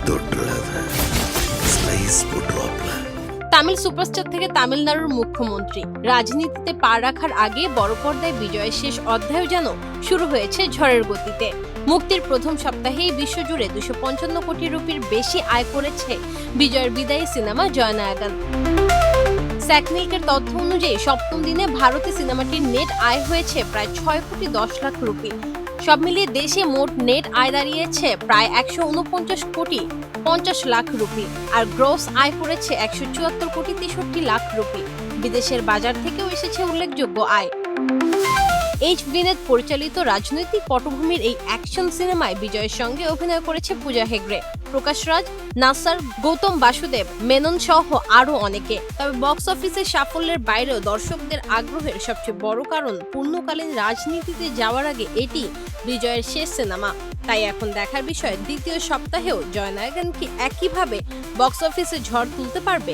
தொட்டுறாத slice போட்டுருவாப்ல Tamil superstar থেকে তামিলনাড়ুর মুখ্যমন্ত্রী রাজনীতিতে পা রাখার আগে বড় পর্দায় বিজয়ের শেষ অধ্যায় যেন শুরু হয়েছে ঝড়ের গতিতে। মুক্তির প্রথম সপ্তাহেই বিশ্বজুড়ে 255 কোটি রুপির বেশি আয় করেছে বিজয়ের বিদায়ী সিনেমা জয়নায়গান। স্যাকনিকের তথ্য অনুযায়ী সপ্তম দিনে ভারতে সিনেমাটির নেট আয় হয়েছে প্রায় 6 কোটি 10 লাখ রুপি। সব মিলিয়ে দেশে মোট নেট আয় দাঁড়িয়েছে প্রায় 149 কোটি 50 লাখ রুপি, আর গ্রস আয় করেছে 174 কোটি 63 লাখ রুপি। বিদেশের বাজার থেকেও এসেছে উল্লেখযোগ্য আয়। এইচ ভিনেত পরিচালিত রাজনৈতিক পটভূমির এই অ্যাকশন সিনেমায় বিজয়ের সঙ্গে অভিনয় করেছে পূজা হেগড়ে, প্রকাশ রাজ, নাসার, গৌতম বাসুদেব মেনন সহ আরও অনেকে। তবে বক্স অফিসের সাফল্যের বাইরেও দর্শকদের আগ্রহের সবচেয়ে বড় কারণ পূর্ণকালীন রাজনীতিতে যাওয়ার আগে এটি বিজয়ের শেষ সিনেমা। তাই এখন দেখার বিষয় দ্বিতীয় সপ্তাহেও জয়নায়গান কি একইভাবে বক্স অফিসে ঝড় তুলতে পারবে।